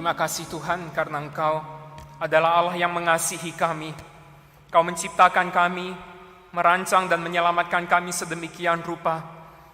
Terima kasih Tuhan karena Engkau adalah Allah yang mengasihi kami. Kau menciptakan kami, merancang dan menyelamatkan kami sedemikian rupa.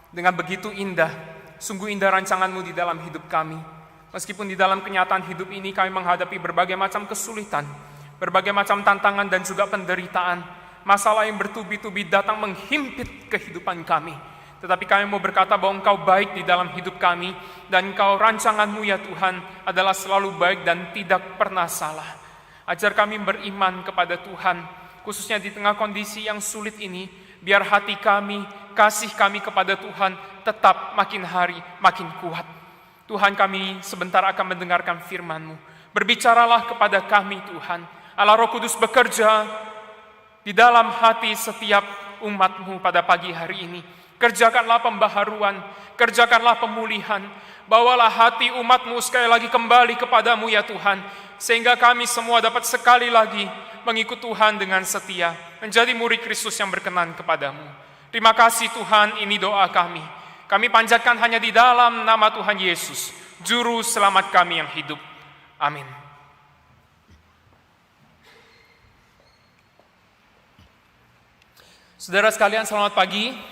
Dengan begitu indah, sungguh indah rancangan-Mu di dalam hidup kami. Meskipun di dalam kenyataan hidup ini kami menghadapi berbagai macam kesulitan, berbagai macam tantangan dan juga penderitaan. Masalah yang bertubi-tubi datang menghimpit kehidupan kami. Tetapi kami mau berkata bahwa Engkau baik di dalam hidup kami, dan Engkau rancangan-Mu ya Tuhan adalah selalu baik dan tidak pernah salah. Ajar kami beriman kepada Tuhan, khususnya di tengah kondisi yang sulit ini, biar hati kami, kasih kami kepada Tuhan tetap makin hari makin kuat. Tuhan, kami sebentar akan mendengarkan firman-Mu. Berbicaralah kepada kami Tuhan. Allah Roh Kudus bekerja di dalam hati setiap umat-Mu pada pagi hari ini. Kerjakanlah pembaharuan, kerjakanlah pemulihan. Bawalah hati umat-Mu sekali lagi kembali kepada-Mu ya Tuhan. Sehingga kami semua dapat sekali lagi mengikut Tuhan dengan setia. Menjadi murid Kristus yang berkenan kepada-Mu. Terima kasih Tuhan, ini doa kami. Kami panjatkan hanya di dalam nama Tuhan Yesus, Juru Selamat kami yang hidup. Amin. Saudara sekalian, selamat pagi.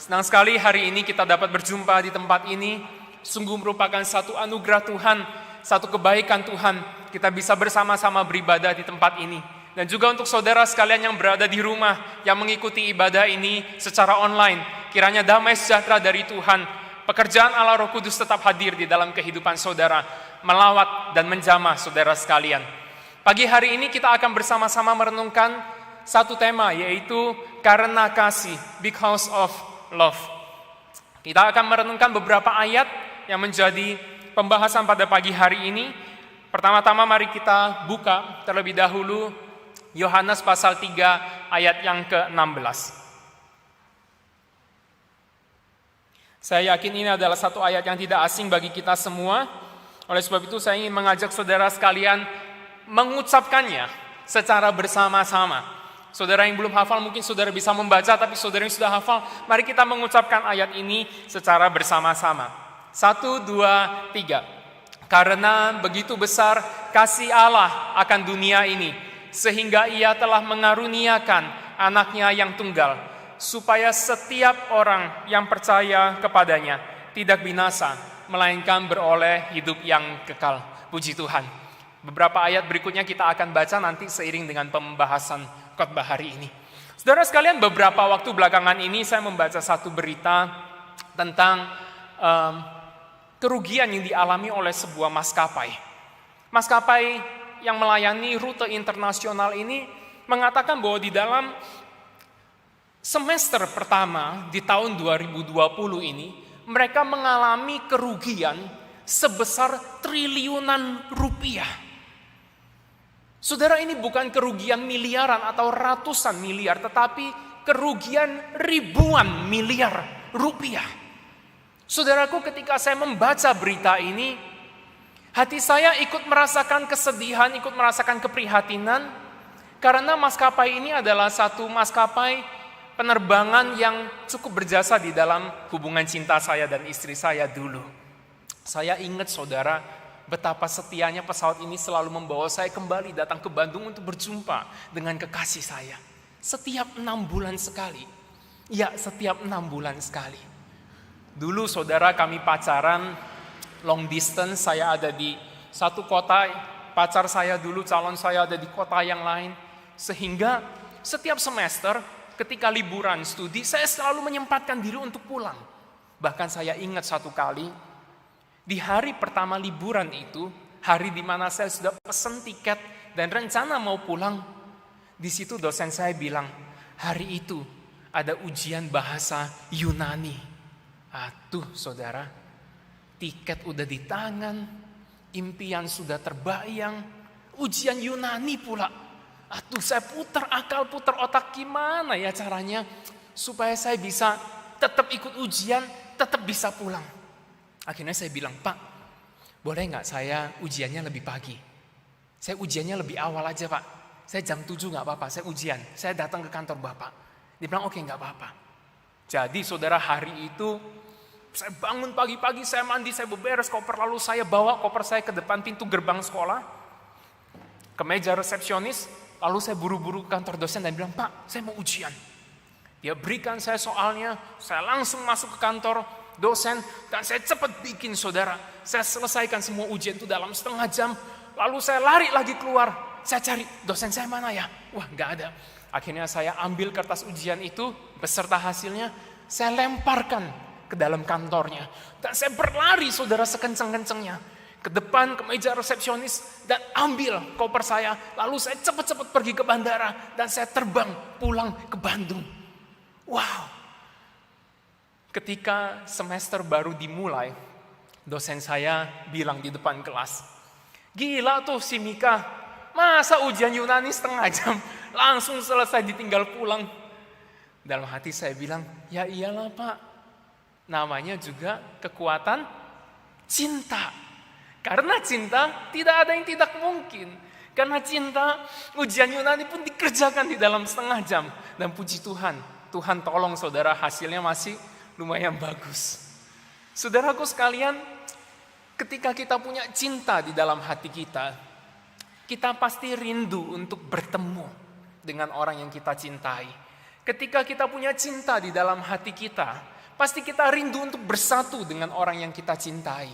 Senang sekali hari ini kita dapat berjumpa di tempat ini. Sungguh merupakan satu anugerah Tuhan, satu kebaikan Tuhan. Kita bisa bersama-sama beribadah di tempat ini. Dan juga untuk saudara sekalian yang berada di rumah, yang mengikuti ibadah ini secara online. Kiranya damai sejahtera dari Tuhan, pekerjaan Allah Roh Kudus tetap hadir di dalam kehidupan saudara, melawat dan menjamah saudara sekalian. Pagi hari ini kita akan bersama-sama merenungkan satu tema, yaitu karena kasih, because of love. Kita akan merenungkan beberapa ayat yang menjadi pembahasan pada pagi hari ini. Pertama-tama mari kita buka terlebih dahulu Yohanes pasal 3 ayat yang ke-16. Saya yakin ini adalah satu ayat yang tidak asing bagi kita semua. Oleh sebab itu saya ingin mengajak saudara sekalian mengucapkannya secara bersama-sama. Saudara yang belum hafal mungkin saudara bisa membaca, tapi saudara yang sudah hafal, mari kita mengucapkan ayat ini secara bersama-sama. 1, 2, 3. Karena begitu besar kasih Allah akan dunia ini, sehingga Ia telah mengaruniakan anaknya yang tunggal, supaya setiap orang yang percaya kepadanya tidak binasa, melainkan beroleh hidup yang kekal. Puji Tuhan. Beberapa ayat berikutnya kita akan baca nanti seiring dengan pembahasan khotbah hari ini. Saudara sekalian, beberapa waktu belakangan ini saya membaca satu berita tentang kerugian yang dialami oleh sebuah maskapai. Maskapai yang melayani rute internasional ini mengatakan bahwa di dalam semester pertama di tahun 2020 ini, mereka mengalami kerugian sebesar triliunan rupiah. Saudara, ini bukan kerugian miliaran atau ratusan miliar, tetapi kerugian ribuan miliar rupiah. Saudaraku, ketika saya membaca berita ini, hati saya ikut merasakan kesedihan, ikut merasakan keprihatinan, karena maskapai ini adalah satu maskapai penerbangan yang cukup berjasa di dalam hubungan cinta saya dan istri saya dulu. Saya ingat saudara, betapa setianya pesawat ini selalu membawa saya kembali datang ke Bandung untuk berjumpa dengan kekasih saya. Setiap 6 bulan sekali. Ya, setiap 6 bulan sekali. Dulu saudara kami pacaran long distance, saya ada di satu kota, pacar saya dulu, calon saya ada di kota yang lain. Sehingga setiap semester ketika liburan studi, saya selalu menyempatkan diri untuk pulang. Bahkan saya ingat satu kali, di hari pertama liburan itu, hari di mana saya sudah pesan tiket dan rencana mau pulang, di situ dosen saya bilang, hari itu ada ujian bahasa Yunani. Aduh saudara, tiket udah di tangan, impian sudah terbayang, ujian Yunani pula. Aduh, saya putar akal, putar otak, gimana ya caranya supaya saya bisa tetap ikut ujian, tetap bisa pulang. Akhirnya saya bilang, Pak, boleh nggak saya ujiannya lebih pagi? Saya ujiannya lebih awal aja Pak. Saya jam 7 nggak apa-apa, saya ujian. Saya datang ke kantor Bapak. Dia bilang, oke nggak apa-apa. Jadi saudara, hari itu Saya bangun pagi-pagi, saya mandi, saya beberes koper, lalu saya bawa koper saya ke depan pintu gerbang sekolah, ke meja resepsionis, lalu saya buru-buru ke kantor dosen dan bilang, "Pak, saya mau ujian." Dia berikan saya soalnya, saya langsung masuk ke kantor dosen, dan saya cepat bikin, saudara. Saya selesaikan semua ujian itu dalam setengah jam, lalu saya lari lagi keluar. Saya cari, dosen saya mana ya? Wah, nggak ada. Akhirnya saya ambil kertas ujian itu, beserta hasilnya, saya lemparkan ke dalam kantornya. Dan saya berlari, saudara, sekenceng-kencengnya ke depan, ke meja resepsionis, dan ambil koper saya. Lalu saya cepat-cepat pergi ke bandara, dan saya terbang pulang ke Bandung. Wow. Ketika semester baru dimulai, dosen saya bilang di depan kelas, "Gila tuh si Mika, masa ujian Yunani setengah jam, langsung selesai ditinggal pulang." Dalam hati saya bilang, ya iyalah Pak, namanya juga kekuatan cinta. Karena cinta tidak ada yang tidak mungkin. Karena cinta, ujian Yunani pun dikerjakan di dalam setengah jam. Dan puji Tuhan, Tuhan tolong saudara, hasilnya masih lumayan bagus. Saudaraku sekalian, ketika kita punya cinta di dalam hati kita pasti rindu untuk bertemu dengan orang yang kita cintai. Ketika kita punya cinta di dalam hati kita, pasti kita rindu untuk bersatu dengan orang yang kita cintai.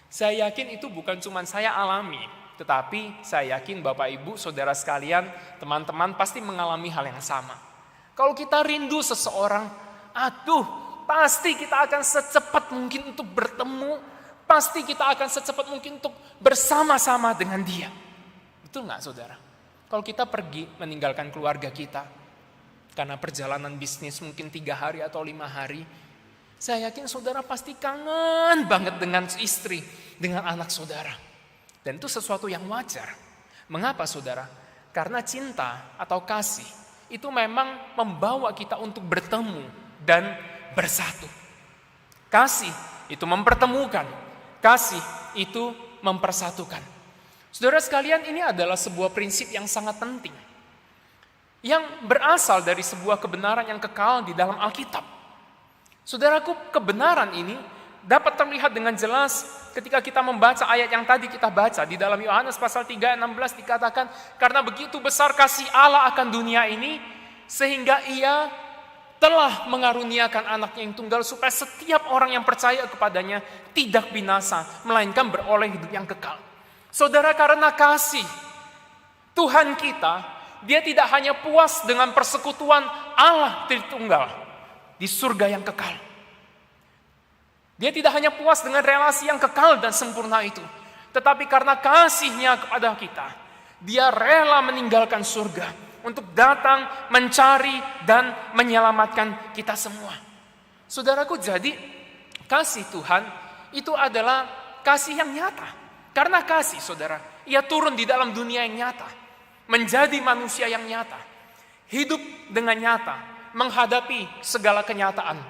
Saya yakin itu bukan cuma saya alami, tetapi saya yakin Bapak Ibu, saudara sekalian, teman-teman pasti mengalami hal yang sama. Kalau kita rindu seseorang, pasti kita akan secepat mungkin untuk bertemu, pasti kita akan secepat mungkin untuk bersama-sama dengan dia. Betul nggak saudara? Kalau kita pergi meninggalkan keluarga kita, karena perjalanan bisnis mungkin 3 hari atau 5 hari, saya yakin saudara pasti kangen banget dengan istri, dengan anak saudara. Dan itu sesuatu yang wajar. Mengapa saudara? Karena cinta atau kasih itu memang membawa kita untuk bertemu dan bersatu. Kasih itu mempertemukan, kasih itu mempersatukan. Saudara sekalian, ini adalah sebuah prinsip yang sangat penting, yang berasal dari sebuah kebenaran yang kekal di dalam Alkitab. Saudaraku, kebenaran ini dapat terlihat dengan jelas ketika kita membaca ayat yang tadi kita baca. Di dalam Yohanes pasal 3 ayat 16 dikatakan, "Karena begitu besar kasih Allah akan dunia ini, sehingga ia telah mengaruniakan anaknya yang tunggal, supaya setiap orang yang percaya kepadanya tidak binasa, melainkan beroleh hidup yang kekal." Saudara, karena kasih Tuhan kita, dia tidak hanya puas dengan persekutuan Allah Tritunggal di surga yang kekal. Dia tidak hanya puas dengan relasi yang kekal dan sempurna itu, tetapi karena kasihnya kepada kita, dia rela meninggalkan surga untuk datang mencari dan menyelamatkan kita semua. Saudaraku, jadi kasih Tuhan itu adalah kasih yang nyata. Karena kasih, saudara, ia turun di dalam dunia yang nyata, menjadi manusia yang nyata, hidup dengan nyata, menghadapi segala kenyataan.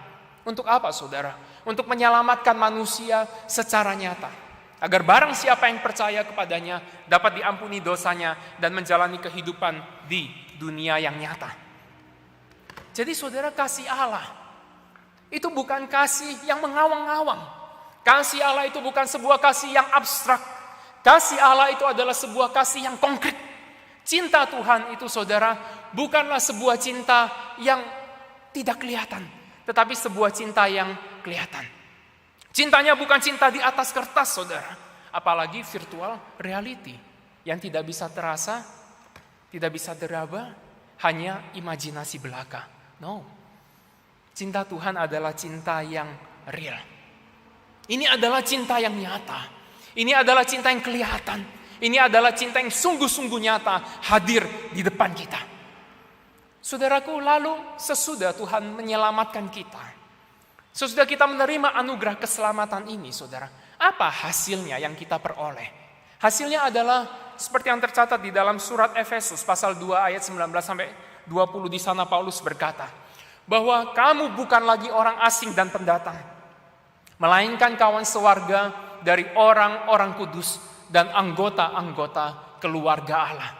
Untuk apa, saudara? Untuk menyelamatkan manusia secara nyata, agar barang siapa yang percaya kepadanya dapat diampuni dosanya dan menjalani kehidupan di dunia yang nyata. Jadi saudara, kasih Allah itu bukan kasih yang mengawang-awang. Kasih Allah itu bukan sebuah kasih yang abstrak. Kasih Allah itu adalah sebuah kasih yang konkret. Cinta Tuhan itu, saudara, bukanlah sebuah cinta yang tidak kelihatan, tetapi sebuah cinta yang kelihatan. Cintanya bukan cinta di atas kertas, saudara, apalagi virtual reality yang tidak bisa terasa, tidak bisa diraba, hanya imajinasi belaka. No. Cinta Tuhan adalah cinta yang real. Ini adalah cinta yang nyata. Ini adalah cinta yang kelihatan. Ini adalah cinta yang sungguh-sungguh nyata hadir di depan kita. Saudaraku, lalu sesudah Tuhan menyelamatkan kita, sesudah kita menerima anugerah keselamatan ini, saudara, apa hasilnya yang kita peroleh? Hasilnya adalah seperti yang tercatat di dalam surat Efesus pasal 2 ayat 19 sampai 20. Di sana Paulus berkata bahwa kamu bukan lagi orang asing dan pendatang, melainkan kawan sewarga dari orang-orang kudus dan anggota-anggota keluarga Allah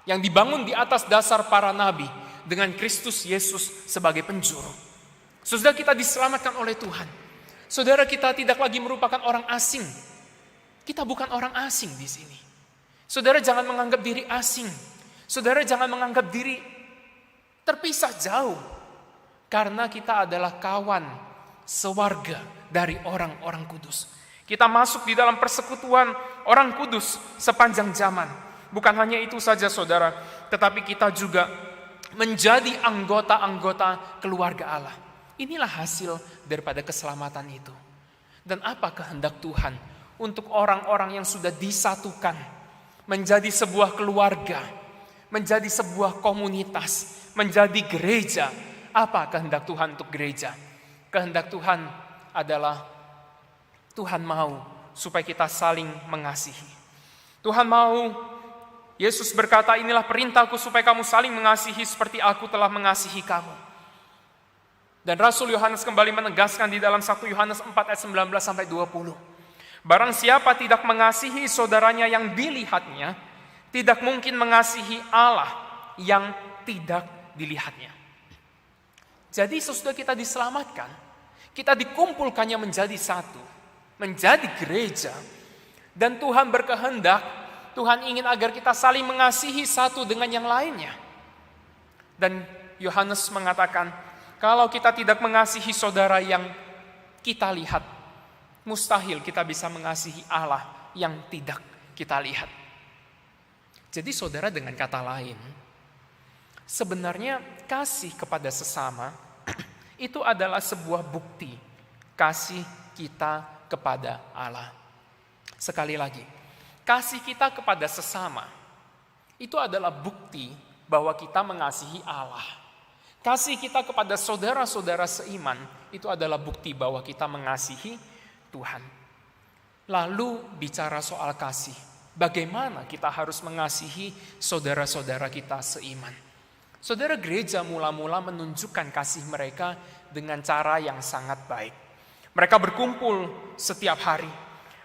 yang dibangun di atas dasar para nabi dengan Kristus Yesus sebagai penjuru. Sudah kita diselamatkan oleh Tuhan. Saudara, kita tidak lagi merupakan orang asing. Kita bukan orang asing di sini. Saudara, jangan menganggap diri asing. Saudara, jangan menganggap diri terpisah jauh. Karena kita adalah kawan sewarga dari orang-orang kudus. Kita masuk di dalam persekutuan orang kudus sepanjang zaman. Bukan hanya itu saja saudara, tetapi kita juga menjadi anggota-anggota keluarga Allah. Inilah hasil daripada keselamatan itu. Dan apa kehendak Tuhan untuk orang-orang yang sudah disatukan menjadi sebuah keluarga, menjadi sebuah komunitas, menjadi gereja. Apa kehendak Tuhan untuk gereja? Kehendak Tuhan adalah Tuhan mau supaya kita saling mengasihi. Tuhan mau, Yesus berkata, inilah perintahku supaya kamu saling mengasihi seperti aku telah mengasihi kamu. Dan Rasul Yohanes kembali menegaskan di dalam 1 Yohanes 4 ayat 19 sampai 20. Barang siapa tidak mengasihi saudaranya yang dilihatnya, tidak mungkin mengasihi Allah yang tidak dilihatnya. Jadi sesudah kita diselamatkan, kita dikumpulkannya menjadi satu, menjadi gereja. Dan Tuhan berkehendak, Tuhan ingin agar kita saling mengasihi satu dengan yang lainnya. Dan Yohanes mengatakan, kalau kita tidak mengasihi saudara yang kita lihat, mustahil kita bisa mengasihi Allah yang tidak kita lihat. Jadi saudara, dengan kata lain, sebenarnya kasih kepada sesama itu adalah sebuah bukti kasih kita kepada Allah. Sekali lagi, kasih kita kepada sesama itu adalah bukti bahwa kita mengasihi Allah. Kasih kita kepada saudara-saudara seiman itu adalah bukti bahwa kita mengasihi Tuhan. Lalu bicara soal kasih, bagaimana kita harus mengasihi saudara-saudara kita seiman? Saudara, gereja mula-mula menunjukkan kasih mereka dengan cara yang sangat baik. Mereka berkumpul setiap hari.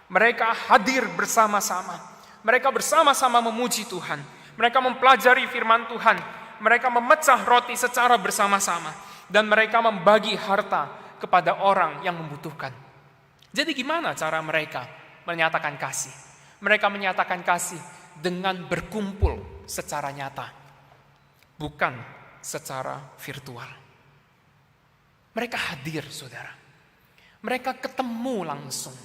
Mereka hadir bersama-sama. Mereka bersama-sama memuji Tuhan. Mereka mempelajari firman Tuhan. Mereka memecah roti secara bersama-sama. Dan mereka membagi harta kepada orang yang membutuhkan. Jadi gimana cara mereka menyatakan kasih? Mereka menyatakan kasih dengan berkumpul secara nyata, bukan secara virtual. Mereka hadir, saudara. Mereka ketemu langsung.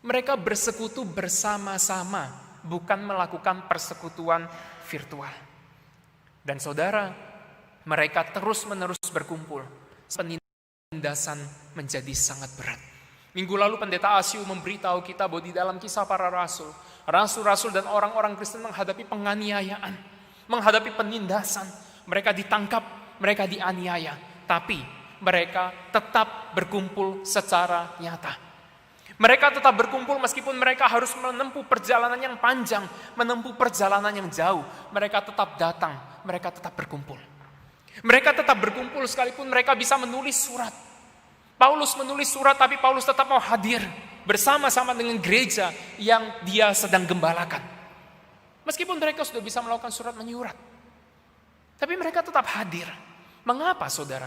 Mereka bersekutu bersama-sama, bukan melakukan persekutuan virtual. Dan saudara, mereka terus-menerus berkumpul. Penindasan menjadi sangat berat. Minggu lalu pendeta Asiu memberitahu kita bahwa di dalam kisah para rasul, rasul-rasul dan orang-orang Kristen menghadapi penganiayaan, menghadapi penindasan. Mereka ditangkap, mereka dianiaya, tapi mereka tetap berkumpul secara nyata. Mereka tetap berkumpul meskipun mereka harus menempuh perjalanan yang panjang, menempuh perjalanan yang jauh. Mereka tetap datang, mereka tetap berkumpul. Mereka tetap berkumpul sekalipun mereka bisa menulis surat. Paulus menulis surat, tapi Paulus tetap mau hadir bersama-sama dengan gereja yang dia sedang gembalakan. Meskipun mereka sudah bisa melakukan surat menyurat, tapi mereka tetap hadir. Mengapa, saudara?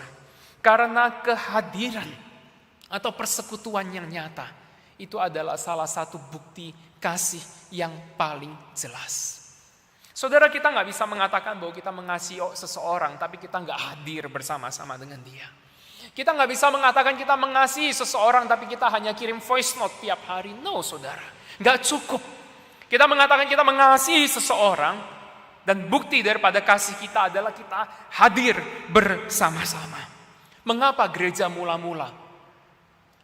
Karena kehadiran atau persekutuan yang nyata itu adalah salah satu bukti kasih yang paling jelas. Saudara, kita nggak bisa mengatakan bahwa kita mengasihi seseorang, tapi kita nggak hadir bersama-sama dengan dia. Kita nggak bisa mengatakan kita mengasihi seseorang, tapi kita hanya kirim voice note tiap hari. No, saudara, nggak cukup. Kita mengatakan kita mengasihi seseorang, dan bukti daripada kasih kita adalah kita hadir bersama-sama. Mengapa gereja mula-mula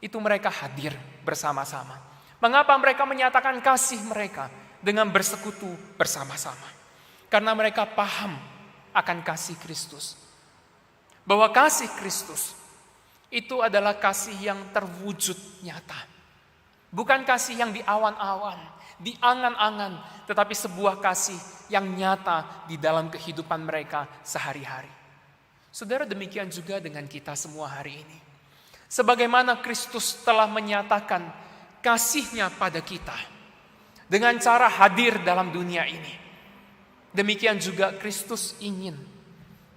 itu mereka hadir bersama-sama? Mengapa mereka menyatakan kasih mereka dengan bersekutu bersama-sama? Karena mereka paham akan kasih Kristus. Bahwa kasih Kristus itu adalah kasih yang terwujud nyata. Bukan kasih yang di awan-awan, di angan-angan, tetapi sebuah kasih yang nyata di dalam kehidupan mereka sehari-hari. Saudara, demikian juga dengan kita semua hari ini. Sebagaimana Kristus telah menyatakan kasih-Nya pada kita dengan cara hadir dalam dunia ini, demikian juga Kristus ingin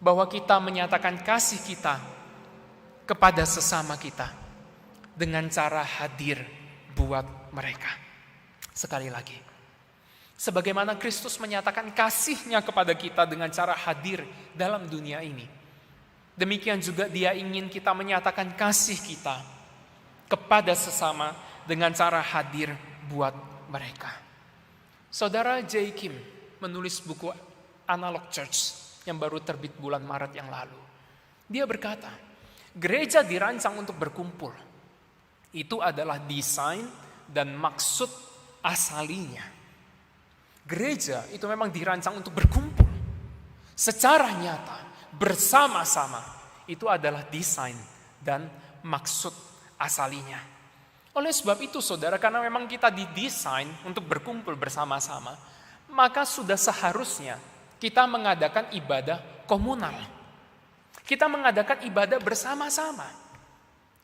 bahwa kita menyatakan kasih kita kepada sesama kita dengan cara hadir buat mereka. Sekali lagi, sebagaimana Kristus menyatakan kasih-Nya kepada kita dengan cara hadir dalam dunia ini, demikian juga Dia ingin kita menyatakan kasih kita kepada sesama dengan cara hadir buat mereka. Saudara J. Kim menulis buku Analog Church yang baru terbit bulan Maret yang lalu. Dia berkata, gereja dirancang untuk berkumpul. Itu adalah desain dan maksud asalinya. Gereja itu memang dirancang untuk berkumpul secara nyata, bersama-sama. Itu adalah desain dan maksud asalinya. Oleh sebab itu saudara, karena memang kita didesain untuk berkumpul bersama-sama, maka sudah seharusnya kita mengadakan ibadah komunal. Kita mengadakan ibadah bersama-sama.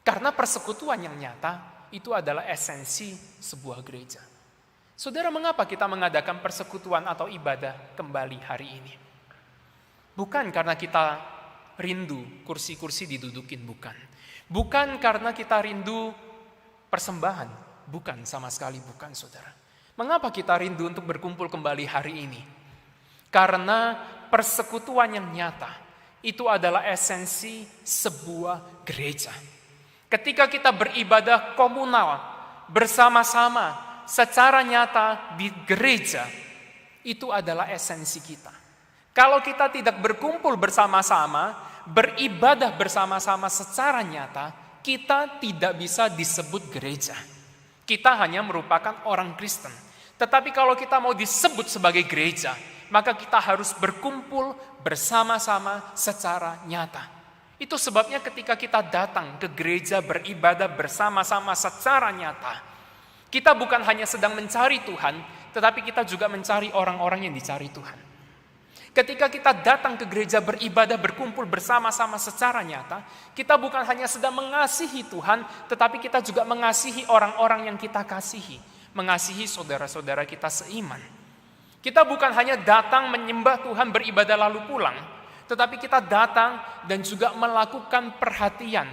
Karena persekutuan yang nyata itu adalah esensi sebuah gereja. Saudara, mengapa kita mengadakan persekutuan atau ibadah kembali hari ini? Bukan karena kita rindu kursi-kursi didudukin, bukan. Bukan karena kita rindu persembahan, bukan, sama sekali bukan, saudara. Mengapa kita rindu untuk berkumpul kembali hari ini? Karena persekutuan yang nyata itu adalah esensi sebuah gereja. Ketika kita beribadah komunal bersama-sama secara nyata di gereja, itu adalah esensi kita. Kalau kita tidak berkumpul bersama-sama, beribadah bersama-sama secara nyata, kita tidak bisa disebut gereja. Kita hanya merupakan orang Kristen. Tetapi kalau kita mau disebut sebagai gereja, maka kita harus berkumpul bersama-sama secara nyata. Itu sebabnya ketika kita datang ke gereja beribadah bersama-sama secara nyata, kita bukan hanya sedang mencari Tuhan, tetapi kita juga mencari orang-orang yang dicari Tuhan. Ketika kita datang ke gereja beribadah berkumpul bersama-sama secara nyata, kita bukan hanya sedang mengasihi Tuhan, tetapi kita juga mengasihi orang-orang yang kita kasihi, mengasihi saudara-saudara kita seiman. Kita bukan hanya datang menyembah Tuhan beribadah lalu pulang, tetapi kita datang dan juga melakukan perhatian,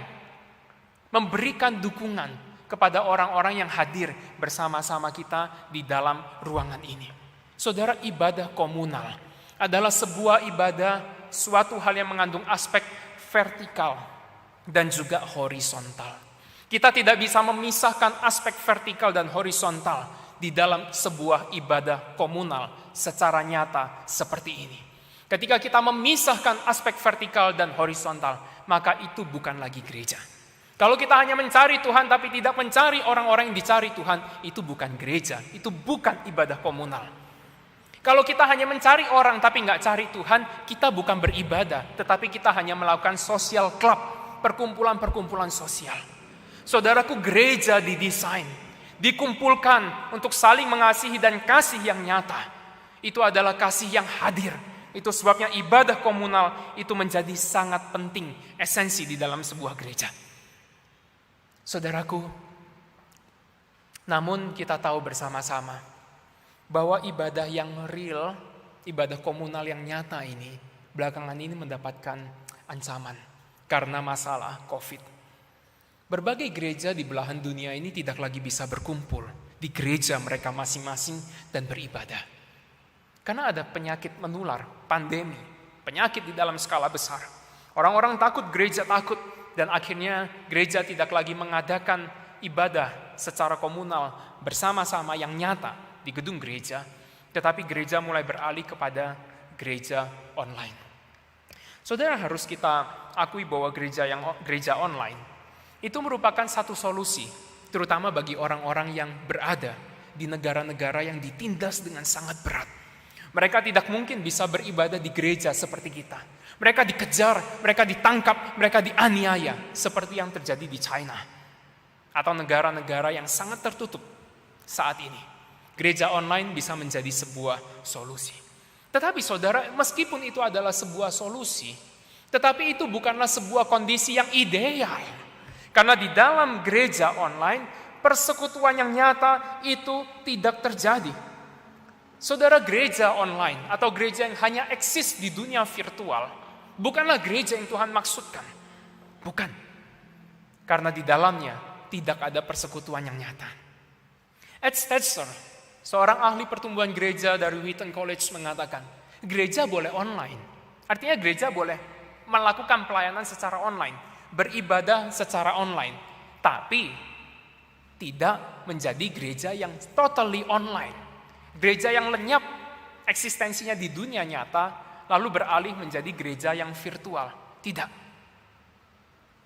memberikan dukungan kepada orang-orang yang hadir bersama-sama kita di dalam ruangan ini. Saudara, ibadah komunal adalah sebuah ibadah, suatu hal yang mengandung aspek vertikal dan juga horizontal. Kita tidak bisa memisahkan aspek vertikal dan horizontal di dalam sebuah ibadah komunal secara nyata seperti ini. Ketika kita memisahkan aspek vertikal dan horizontal, maka itu bukan lagi gereja. Kalau kita hanya mencari Tuhan tapi tidak mencari orang-orang yang dicari Tuhan, itu bukan gereja, itu bukan ibadah komunal. Kalau kita hanya mencari orang tapi nggak cari Tuhan, kita bukan beribadah, tetapi kita hanya melakukan social club, perkumpulan-perkumpulan sosial. Saudaraku, gereja didesain, dikumpulkan untuk saling mengasihi dan kasih yang nyata. Itu adalah kasih yang hadir. Itu sebabnya ibadah komunal itu menjadi sangat penting, esensi di dalam sebuah gereja. Saudaraku, namun kita tahu bersama-sama bahwa ibadah yang real, ibadah komunal yang nyata ini, belakangan ini mendapatkan ancaman karena masalah COVID. Berbagai gereja di belahan dunia ini tidak lagi bisa berkumpul di gereja mereka masing-masing dan beribadah. Karena ada penyakit menular, pandemi, penyakit di dalam skala besar. Orang-orang takut, gereja takut, dan akhirnya gereja tidak lagi mengadakan ibadah secara komunal bersama-sama yang nyata di gedung gereja, tetapi gereja mulai beralih kepada gereja online. Saudara, harus kita akui bahwa gereja online itu merupakan satu solusi, terutama bagi orang-orang yang berada di negara-negara yang ditindas dengan sangat berat. Mereka tidak mungkin bisa beribadah di gereja seperti kita. Mereka dikejar, mereka ditangkap, mereka dianiaya seperti yang terjadi di China atau negara-negara yang sangat tertutup saat ini. Gereja online bisa menjadi sebuah solusi. Tetapi saudara, meskipun itu adalah sebuah solusi, tetapi itu bukanlah sebuah kondisi yang ideal. Karena di dalam gereja online, persekutuan yang nyata itu tidak terjadi. Saudara, gereja online atau gereja yang hanya eksis di dunia virtual bukanlah gereja yang Tuhan maksudkan. Bukan. Karena di dalamnya tidak ada persekutuan yang nyata. Ed Stetzer, seorang ahli pertumbuhan gereja dari Wheaton College mengatakan, gereja boleh online. Artinya gereja boleh melakukan pelayanan secara online, beribadah secara online. Tapi tidak menjadi gereja yang totally online. Gereja yang lenyap eksistensinya di dunia nyata, lalu beralih menjadi gereja yang virtual. Tidak.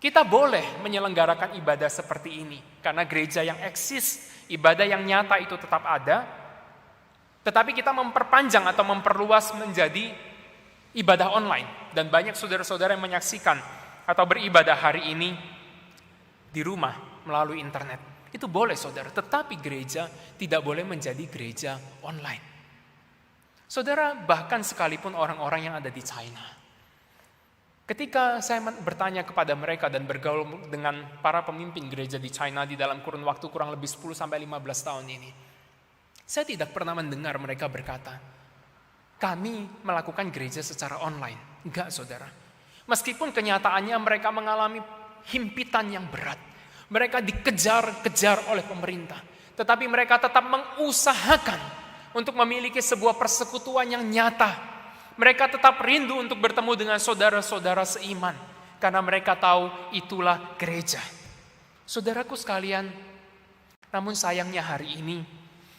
Kita boleh menyelenggarakan ibadah seperti ini, karena gereja yang eksis, ibadah yang nyata itu tetap ada, tetapi kita memperpanjang atau memperluas menjadi ibadah online. Dan banyak saudara-saudara yang menyaksikan atau beribadah hari ini di rumah melalui internet. Itu boleh saudara, tetapi gereja tidak boleh menjadi gereja online. Saudara, bahkan sekalipun orang-orang yang ada di China. Ketika saya bertanya kepada mereka dan bergaul dengan para pemimpin gereja di China di dalam kurun waktu kurang lebih 10-15 tahun ini. Saya tidak pernah mendengar mereka berkata, kami melakukan gereja secara online. Enggak saudara. Meskipun kenyataannya mereka mengalami himpitan yang berat. Mereka dikejar-kejar oleh pemerintah. Tetapi mereka tetap mengusahakan untuk memiliki sebuah persekutuan yang nyata. Mereka tetap rindu untuk bertemu dengan saudara-saudara seiman. Karena mereka tahu itulah gereja. Saudaraku sekalian, namun sayangnya hari ini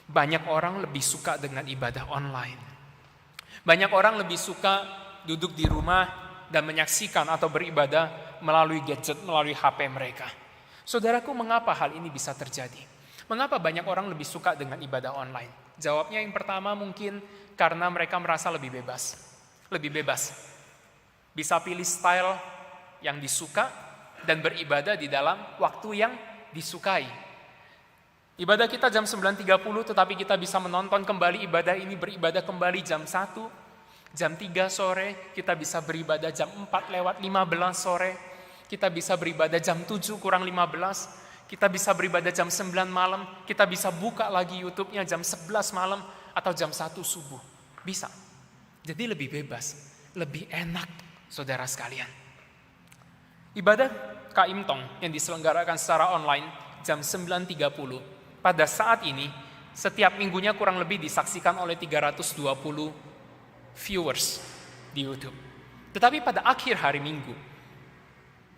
banyak orang lebih suka dengan ibadah online. Banyak orang lebih suka duduk di rumah dan menyaksikan atau beribadah melalui gadget, melalui HP mereka. Saudaraku, mengapa hal ini bisa terjadi? Mengapa banyak orang lebih suka dengan ibadah online? Jawabnya yang pertama mungkin karena mereka merasa lebih bebas. Lebih bebas. Bisa pilih style yang disuka dan beribadah di dalam waktu yang disukai. Ibadah kita jam 9.30 tetapi kita bisa menonton kembali ibadah ini, beribadah kembali jam 1, jam 3 sore, kita bisa beribadah jam 4:15 sore. Kita bisa beribadah jam 7 kurang 15, kita bisa beribadah jam 9 malam, kita bisa buka lagi YouTube-nya jam 11 malam atau jam 1 subuh. Bisa. Jadi lebih bebas, lebih enak saudara sekalian. Ibadah Kaim Tong yang diselenggarakan secara online jam 9.30, pada saat ini setiap minggunya kurang lebih disaksikan oleh 320 viewers di YouTube. Tetapi pada akhir hari Minggu,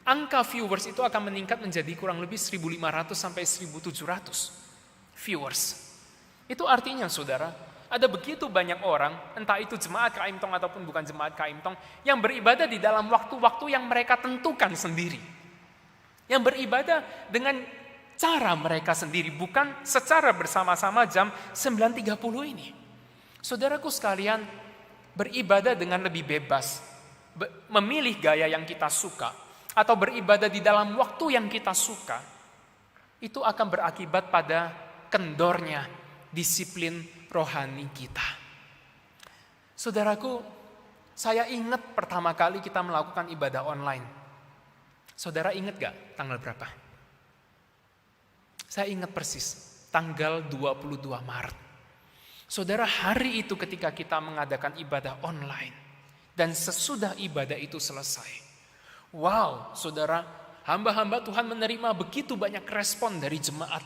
angka viewers itu akan meningkat menjadi kurang lebih 1.500 sampai 1.700 viewers. Itu artinya saudara, ada begitu banyak orang, entah itu jemaat Kaim Tong ataupun bukan jemaat Kaim Tong, yang beribadah di dalam waktu-waktu yang mereka tentukan sendiri. Yang beribadah dengan cara mereka sendiri, bukan secara bersama-sama jam 9.30 ini. Saudaraku sekalian, beribadah dengan lebih bebas, memilih gaya yang kita suka, atau beribadah di dalam waktu yang kita suka, itu akan berakibat pada kendornya disiplin rohani kita. Saudaraku, saya ingat pertama kali kita melakukan ibadah online. Saudara ingat gak tanggal berapa? Saya ingat persis, tanggal 22 Maret. Saudara, hari itu ketika kita mengadakan ibadah online, dan sesudah ibadah itu selesai, wow, saudara, hamba-hamba Tuhan menerima begitu banyak respon dari jemaat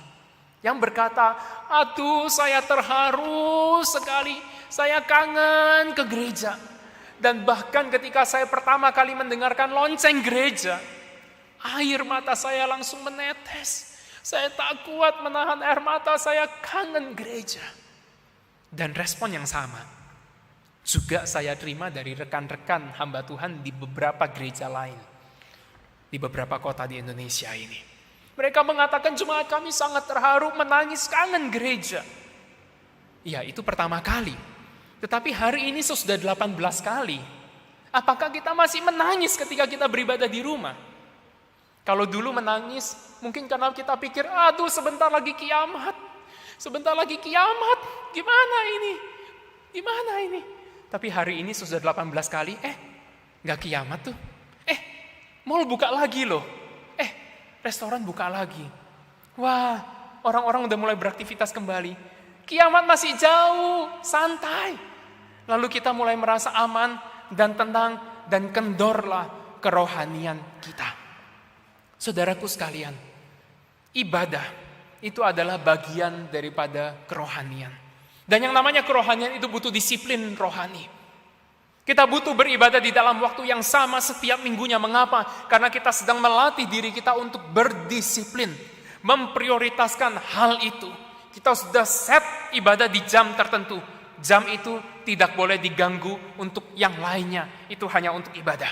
yang berkata, aduh saya terharu sekali, saya kangen ke gereja. Dan bahkan ketika saya pertama kali mendengarkan lonceng gereja, air mata saya langsung menetes. Saya tak kuat menahan air mata, saya kangen gereja. Dan respon yang sama juga saya terima dari rekan-rekan hamba Tuhan di beberapa gereja lain, di beberapa kota di Indonesia ini. Mereka mengatakan jemaat kami sangat terharu, menangis, kangen gereja. Ya, itu pertama kali. Tetapi hari ini sudah 18 kali. Apakah kita masih menangis ketika kita beribadah di rumah? Kalau dulu menangis, mungkin karena kita pikir, aduh sebentar lagi kiamat. Sebentar lagi kiamat, gimana ini? Gimana ini? Tapi hari ini sudah 18 kali, gak kiamat tuh. Mall buka lagi loh. Restoran buka lagi. Wah, orang-orang udah mulai beraktivitas kembali. Kiamat masih jauh, santai. Lalu kita mulai merasa aman dan tenang dan kendorlah kerohanian kita. Saudaraku sekalian, Ibadah itu adalah bagian daripada kerohanian. Dan yang namanya kerohanian itu butuh disiplin rohani. Kita butuh beribadah di dalam waktu yang sama setiap minggunya. Mengapa? Karena kita sedang melatih diri kita untuk berdisiplin, memprioritaskan hal itu. Kita sudah set ibadah di jam tertentu. Jam itu tidak boleh diganggu untuk yang lainnya. Itu hanya untuk ibadah.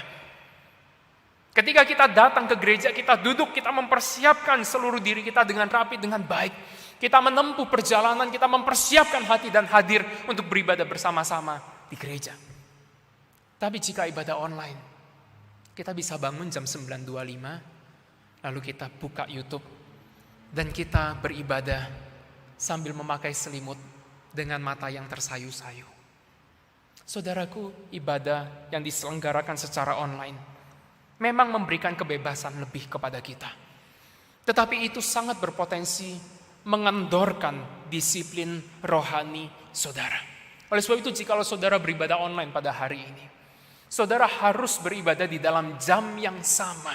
Ketika kita datang ke gereja, kita duduk, kita mempersiapkan seluruh diri kita dengan rapi, dengan baik. Kita menempuh perjalanan, kita mempersiapkan hati dan hadir untuk beribadah bersama-sama di gereja. Tapi jika ibadah online, kita bisa bangun jam 9.25, lalu kita buka YouTube, dan kita beribadah sambil memakai selimut dengan mata yang tersayu-sayu. Saudaraku, ibadah yang diselenggarakan secara online memang memberikan kebebasan lebih kepada kita. Tetapi itu sangat berpotensi mengendorkan disiplin rohani saudara. Oleh sebab itu, jikalau saudara beribadah online pada hari ini, saudara harus beribadah di dalam jam yang sama.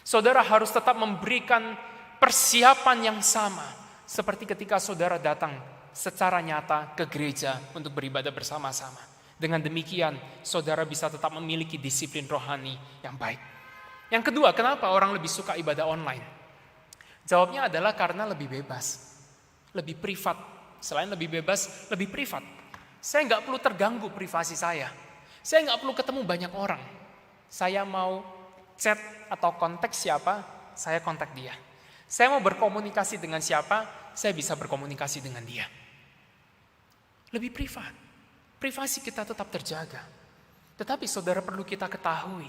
Saudara harus tetap memberikan persiapan yang sama, seperti ketika saudara datang secara nyata ke gereja untuk beribadah bersama-sama. Dengan demikian, saudara bisa tetap memiliki disiplin rohani yang baik. Yang kedua, kenapa orang lebih suka ibadah online? Jawabnya adalah karena lebih bebas, lebih privat. Selain lebih bebas, lebih privat. Saya nggak perlu terganggu privasi saya. Saya nggak perlu ketemu banyak orang. Saya mau chat atau kontak siapa, saya kontak dia. Saya mau berkomunikasi dengan siapa, saya bisa berkomunikasi dengan dia. Lebih privat. Privasi kita tetap terjaga. Tetapi saudara perlu kita ketahui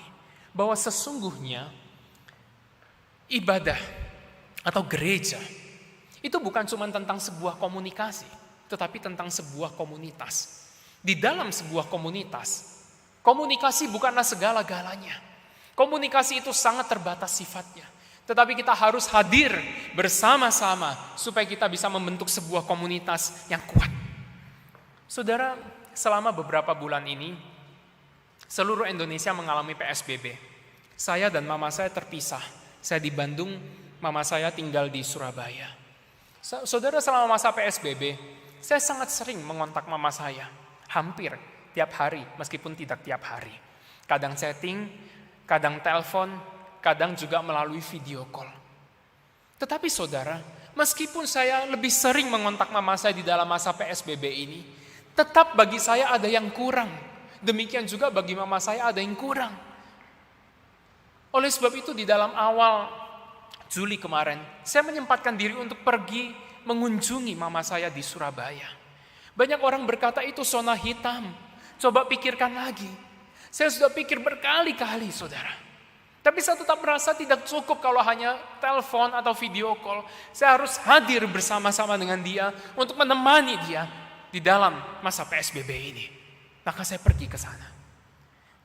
bahwa sesungguhnya ibadah atau gereja itu bukan cuma tentang sebuah komunikasi, tetapi tentang sebuah komunitas. Di dalam sebuah komunitas, komunikasi bukanlah segala-galanya. Komunikasi itu sangat terbatas sifatnya. Tetapi kita harus hadir bersama-sama supaya kita bisa membentuk sebuah komunitas yang kuat. Saudara, selama beberapa bulan ini, seluruh Indonesia mengalami PSBB. Saya dan mama saya terpisah. Saya di Bandung, mama saya tinggal di Surabaya. Saudara, selama masa PSBB, saya sangat sering mengontak mama saya. Hampir tiap hari, meskipun tidak tiap hari. Kadang chatting, kadang telepon, kadang juga melalui video call. Tetapi saudara, meskipun saya lebih sering mengontak mama saya di dalam masa PSBB ini, tetap bagi saya ada yang kurang. Demikian juga bagi mama saya ada yang kurang. Oleh sebab itu di dalam awal Juli kemarin, saya menyempatkan diri untuk pergi mengunjungi mama saya di Surabaya. Banyak orang berkata itu zona hitam. Coba pikirkan lagi. Saya sudah pikir berkali-kali, saudara. Tapi saya tetap merasa tidak cukup kalau hanya telepon atau video call. Saya harus hadir bersama-sama dengan dia untuk menemani dia di dalam masa PSBB ini. Maka saya pergi ke sana.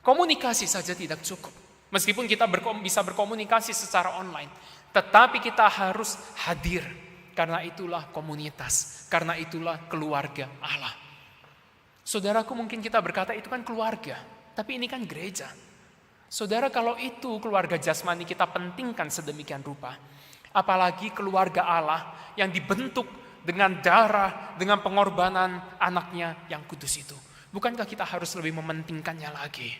Komunikasi saja tidak cukup. Meskipun kita bisa berkomunikasi secara online, tetapi kita harus hadir. Karena itulah komunitas, karena itulah keluarga Allah. Saudaraku, mungkin kita berkata itu kan keluarga, tapi ini kan gereja. Saudara, kalau itu keluarga jasmani kita pentingkan sedemikian rupa, apalagi keluarga Allah yang dibentuk dengan darah, dengan pengorbanan anaknya yang kudus itu. Bukankah kita harus lebih mementingkannya lagi?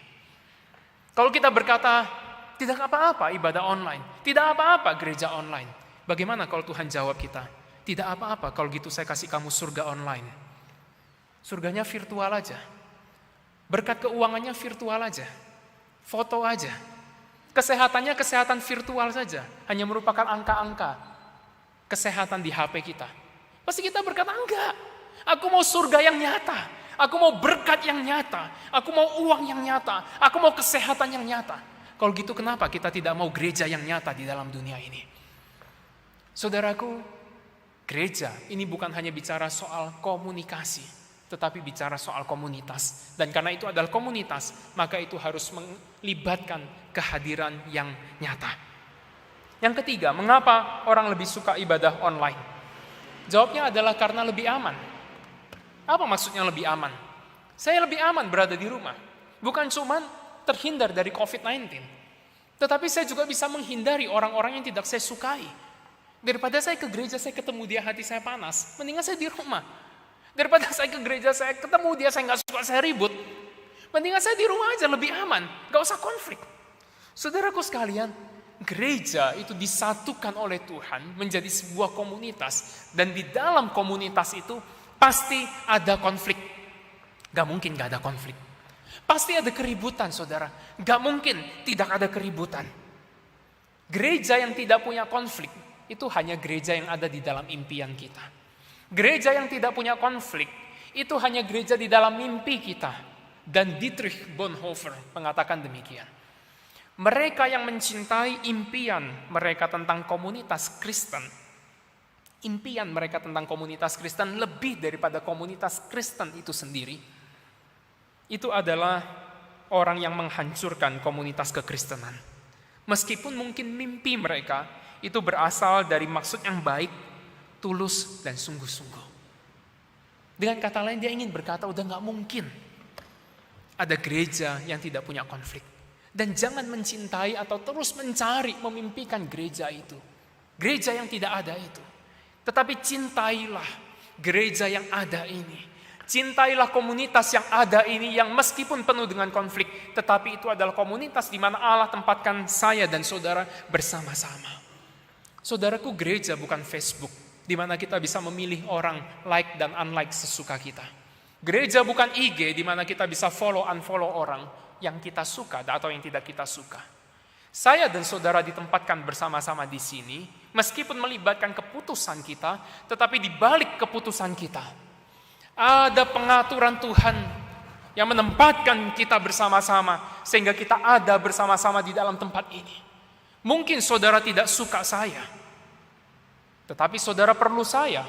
Kalau kita berkata, tidak apa-apa ibadah online, tidak apa-apa gereja online. Bagaimana kalau Tuhan jawab kita? Tidak apa-apa kalau gitu saya kasih kamu surga online. Surganya virtual aja. Berkat keuangannya virtual aja. Foto aja. Kesehatannya kesehatan virtual saja. Hanya merupakan angka-angka kesehatan di HP kita. Pasti kita berkata, enggak. Aku mau surga yang nyata. Aku mau berkat yang nyata. Aku mau uang yang nyata. Aku mau kesehatan yang nyata. Kalau gitu kenapa kita tidak mau gereja yang nyata di dalam dunia ini? Saudaraku, gereja ini bukan hanya bicara soal komunikasi, tetapi bicara soal komunitas. Dan karena itu adalah komunitas, maka itu harus melibatkan kehadiran yang nyata. Yang ketiga, mengapa orang lebih suka ibadah online? Jawabnya adalah karena lebih aman. Apa maksudnya lebih aman? Saya lebih aman berada di rumah. Bukan cuma terhindar dari COVID-19, tetapi saya juga bisa menghindari orang-orang yang tidak saya sukai. Daripada saya ke gereja, saya ketemu dia, hati saya panas, mendingan saya di rumah. Daripada saya ke gereja, saya ketemu dia, saya nggak suka, saya ribut, mendingan saya di rumah aja, lebih aman, nggak usah konflik. Saudaraku sekalian, gereja itu disatukan oleh Tuhan menjadi sebuah komunitas, dan di dalam komunitas itu pasti ada konflik. Gak mungkin gak ada konflik. Pasti ada keributan, saudara. Gak mungkin tidak ada keributan. Gereja yang tidak punya konflik itu hanya gereja yang ada di dalam impian kita. Gereja yang tidak punya konflik itu hanya gereja di dalam mimpi kita. Dan Dietrich Bonhoeffer mengatakan demikian. Mereka yang mencintai impian mereka tentang komunitas Kristen, impian mereka tentang komunitas Kristen lebih daripada komunitas Kristen itu sendiri, itu adalah orang yang menghancurkan komunitas kekristenan. Meskipun mungkin mimpi mereka itu berasal dari maksud yang baik, tulus, dan sungguh-sungguh. Dengan kata lain, dia ingin berkata, udah gak mungkin ada gereja yang tidak punya konflik. Dan jangan mencintai atau terus mencari, memimpikan gereja itu. Gereja yang tidak ada itu. Tetapi cintailah gereja yang ada ini. Cintailah komunitas yang ada ini, yang meskipun penuh dengan konflik, tetapi itu adalah komunitas di mana Allah tempatkan saya dan saudara bersama-sama. Saudaraku, gereja bukan Facebook, di mana kita bisa memilih orang like dan unlike sesuka kita. Gereja bukan IG, di mana kita bisa follow unfollow orang yang kita suka atau yang tidak kita suka. Saya dan saudara ditempatkan bersama-sama di sini, meskipun melibatkan keputusan kita, tetapi di balik keputusan kita ada pengaturan Tuhan yang menempatkan kita bersama-sama sehingga kita ada bersama-sama di dalam tempat ini. Mungkin saudara tidak suka saya, tetapi saudara perlu saya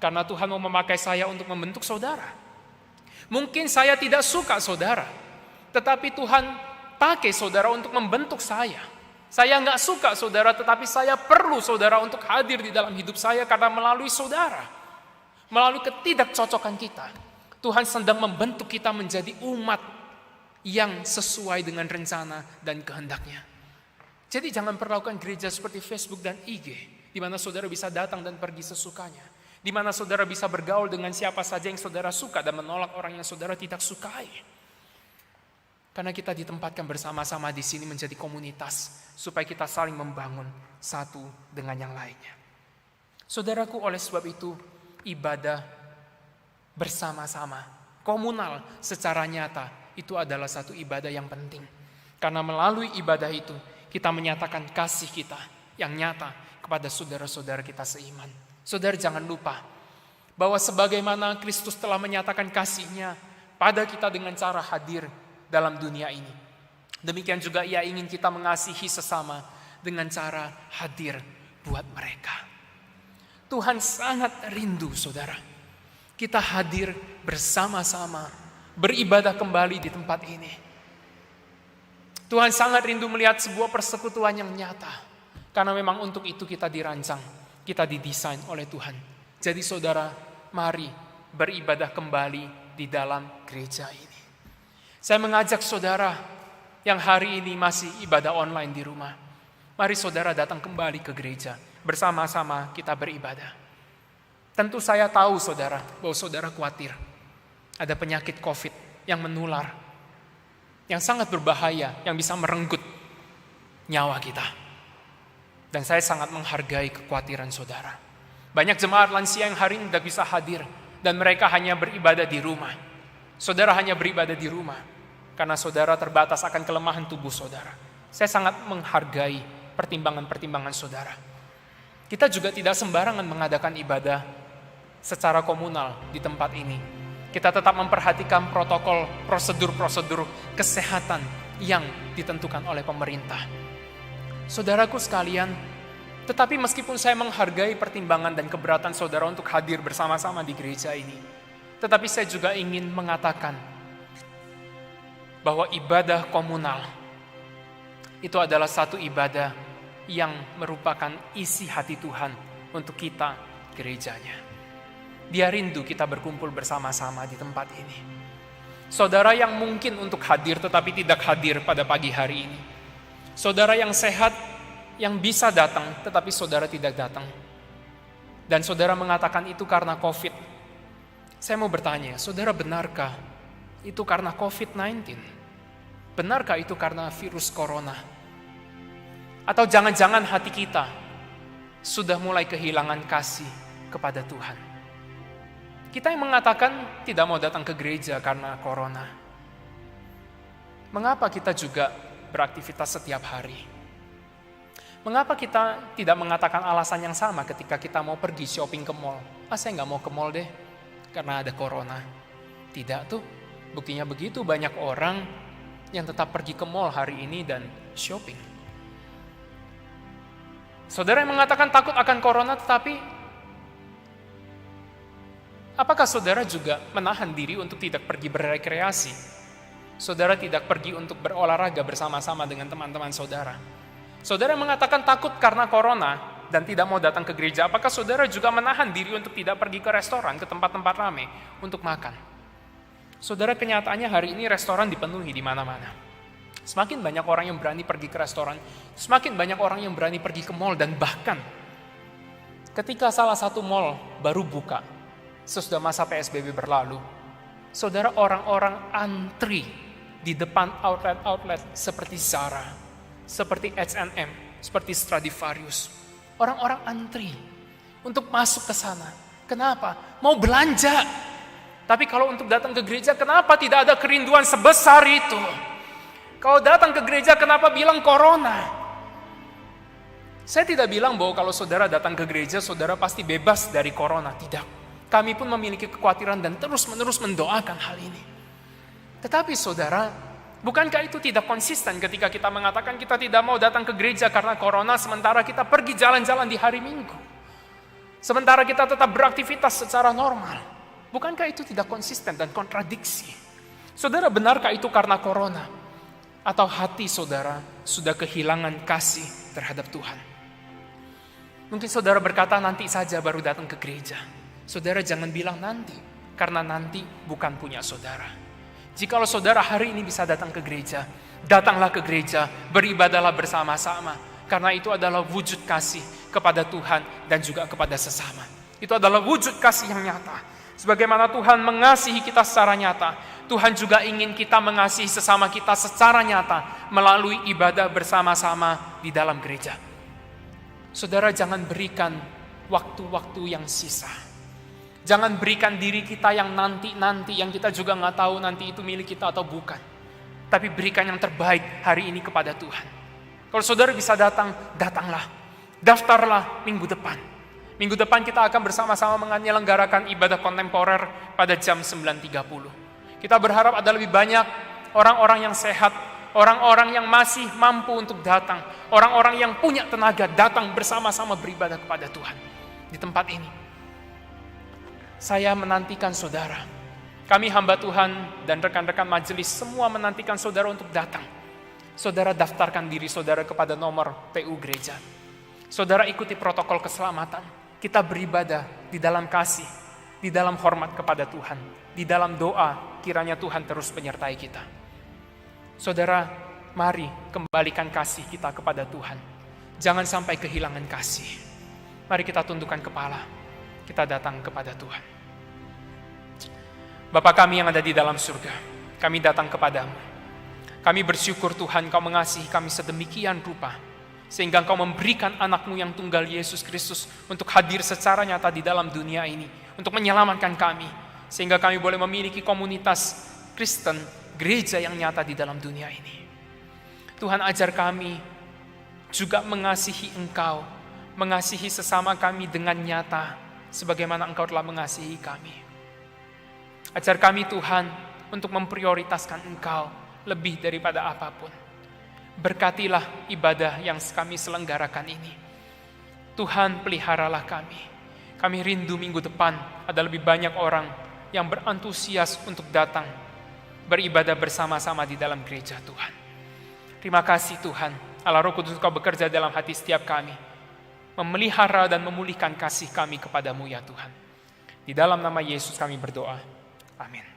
karena Tuhan mau memakai saya untuk membentuk saudara. Mungkin saya tidak suka saudara, tetapi Tuhan pakai saudara untuk membentuk saya. Saya nggak suka saudara, tetapi saya perlu saudara untuk hadir di dalam hidup saya karena melalui saudara. Melalui ketidakcocokan kita, Tuhan sedang membentuk kita menjadi umat yang sesuai dengan rencana dan kehendaknya. Jadi jangan perlakukan gereja seperti Facebook dan IG, di mana saudara bisa datang dan pergi sesukanya, di mana saudara bisa bergaul dengan siapa saja yang saudara suka dan menolak orang yang saudara tidak sukai. Karena kita ditempatkan bersama-sama di sini menjadi komunitas, supaya kita saling membangun satu dengan yang lainnya. Saudaraku, oleh sebab itu, ibadah bersama-sama, komunal secara nyata, itu adalah satu ibadah yang penting. Karena melalui ibadah itu, kita menyatakan kasih kita yang nyata kepada saudara-saudara kita seiman. Saudara jangan lupa, bahwa sebagaimana Kristus telah menyatakan kasih-Nya pada kita dengan cara hadir dalam dunia ini, demikian juga Ia ingin kita mengasihi sesama dengan cara hadir buat mereka. Tuhan sangat rindu saudara, kita hadir bersama-sama, beribadah kembali di tempat ini. Tuhan sangat rindu melihat sebuah persekutuan yang nyata, karena memang untuk itu kita dirancang, kita didesain oleh Tuhan. Jadi saudara, mari beribadah kembali di dalam gereja ini. Saya mengajak saudara yang hari ini masih ibadah online di rumah, mari saudara datang kembali ke gereja. Bersama-sama kita beribadah. Tentu saya tahu saudara, bahwa saudara khawatir ada penyakit COVID yang menular, yang sangat berbahaya, yang bisa merenggut nyawa kita. Dan saya sangat menghargai kekhawatiran saudara. Banyak jemaat lansia yang hari ini tidak bisa hadir, dan mereka hanya beribadah di rumah. Saudara hanya beribadah di rumah, karena saudara terbatas akan kelemahan tubuh saudara. Saya sangat menghargai pertimbangan-pertimbangan saudara. Kita juga tidak sembarangan mengadakan ibadah secara komunal di tempat ini. Kita tetap memperhatikan protokol, prosedur-prosedur kesehatan yang ditentukan oleh pemerintah. Saudaraku sekalian, tetapi meskipun saya menghargai pertimbangan dan keberatan saudara untuk hadir bersama-sama di gereja ini, tetapi saya juga ingin mengatakan bahwa ibadah komunal itu adalah satu ibadah yang merupakan isi hati Tuhan untuk kita, gerejanya. Dia rindu kita berkumpul bersama-sama di tempat ini. Saudara yang mungkin untuk hadir tetapi tidak hadir pada pagi hari ini. Saudara yang sehat yang bisa datang, tetapi saudara tidak datang. Dan saudara mengatakan itu karena COVID. Saya mau bertanya, saudara, benarkah itu karena COVID-19? Benarkah itu karena virus corona? Atau jangan-jangan hati kita sudah mulai kehilangan kasih kepada Tuhan? Kita yang mengatakan tidak mau datang ke gereja karena corona. Mengapa kita juga beraktivitas setiap hari? Mengapa kita tidak mengatakan alasan yang sama ketika kita mau pergi shopping ke mall? Saya nggak mau ke mall deh, karena ada corona. Tidak tuh, buktinya begitu banyak orang yang tetap pergi ke mall hari ini dan shopping. Saudara yang mengatakan takut akan corona, tetapi apakah saudara juga menahan diri untuk tidak pergi berrekreasi? Saudara tidak pergi untuk berolahraga bersama-sama dengan teman-teman saudara. Saudara yang mengatakan takut karena corona dan tidak mau datang ke gereja, apakah saudara juga menahan diri untuk tidak pergi ke restoran, ke tempat-tempat ramai untuk makan? Saudara, kenyataannya hari ini restoran dipenuhi di mana-mana. Semakin banyak orang yang berani pergi ke restoran, semakin banyak orang yang berani pergi ke mall, dan bahkan ketika salah satu mall baru buka, sesudah masa PSBB berlalu, saudara, orang-orang antri di depan outlet-outlet seperti Zara, seperti H&M, seperti Stradivarius. Orang-orang antri untuk masuk ke sana. Kenapa? Mau belanja. Tapi kalau untuk datang ke gereja, kenapa tidak ada kerinduan sebesar itu? Kalau datang ke gereja, kenapa bilang corona? Saya tidak bilang bahwa kalau saudara datang ke gereja, saudara pasti bebas dari corona. Tidak. Kami pun memiliki kekhawatiran dan terus-menerus mendoakan hal ini. Tetapi saudara, bukankah itu tidak konsisten ketika kita mengatakan kita tidak mau datang ke gereja karena corona, sementara kita pergi jalan-jalan di hari Minggu? Sementara kita tetap beraktivitas secara normal. Bukankah itu tidak konsisten dan kontradiksi? Saudara, benarkah itu karena corona? Atau hati saudara sudah kehilangan kasih terhadap Tuhan? Mungkin saudara berkata nanti saja baru datang ke gereja. Saudara, jangan bilang nanti, karena nanti bukan punya saudara. Jikalau saudara hari ini bisa datang ke gereja, datanglah ke gereja, beribadahlah bersama-sama. Karena itu adalah wujud kasih kepada Tuhan dan juga kepada sesama. Itu adalah wujud kasih yang nyata. Sebagaimana Tuhan mengasihi kita secara nyata, Tuhan juga ingin kita mengasihi sesama kita secara nyata melalui ibadah bersama-sama di dalam gereja. Saudara, jangan berikan waktu-waktu yang sisa. Jangan berikan diri kita yang nanti-nanti, yang kita juga nggak tahu nanti itu milik kita atau bukan. Tapi berikan yang terbaik hari ini kepada Tuhan. Kalau saudara bisa datang, datanglah. Daftarlah minggu depan. Minggu depan kita akan bersama-sama menyelenggarakan ibadah kontemporer pada jam 9.30. Kita berharap ada lebih banyak orang-orang yang sehat, orang-orang yang masih mampu untuk datang, orang-orang yang punya tenaga datang bersama-sama beribadah kepada Tuhan di tempat ini. Saya menantikan saudara. Kami hamba Tuhan dan rekan-rekan majelis semua menantikan saudara untuk datang. Saudara daftarkan diri saudara kepada nomor PU gereja. Saudara ikuti protokol keselamatan. Kita beribadah di dalam kasih, di dalam hormat kepada Tuhan, di dalam doa, kiranya Tuhan terus menyertai kita. Saudara, mari kembalikan kasih kita kepada Tuhan. Jangan sampai kehilangan kasih. Mari kita tundukkan kepala, kita datang kepada Tuhan. Bapa kami yang ada di dalam surga, kami datang kepadamu. Kami bersyukur Tuhan, Kau mengasihi kami sedemikian rupa, sehingga Engkau memberikan anak-Mu yang tunggal Yesus Kristus untuk hadir secara nyata di dalam dunia ini, untuk menyelamatkan kami, sehingga kami boleh memiliki komunitas Kristen, gereja yang nyata di dalam dunia ini. Tuhan, ajar kami juga mengasihi Engkau, mengasihi sesama kami dengan nyata, sebagaimana Engkau telah mengasihi kami. Ajar kami Tuhan untuk memprioritaskan Engkau lebih daripada apapun. Berkatilah ibadah yang kami selenggarakan ini. Tuhan, peliharalah kami. Kami rindu minggu depan ada lebih banyak orang yang berantusias untuk datang beribadah bersama-sama di dalam gereja Tuhan. Terima kasih Tuhan, Allah Roh Kudus, Kau bekerja dalam hati setiap kami, memelihara dan memulihkan kasih kami kepadamu ya Tuhan. Di dalam nama Yesus kami berdoa. Amin.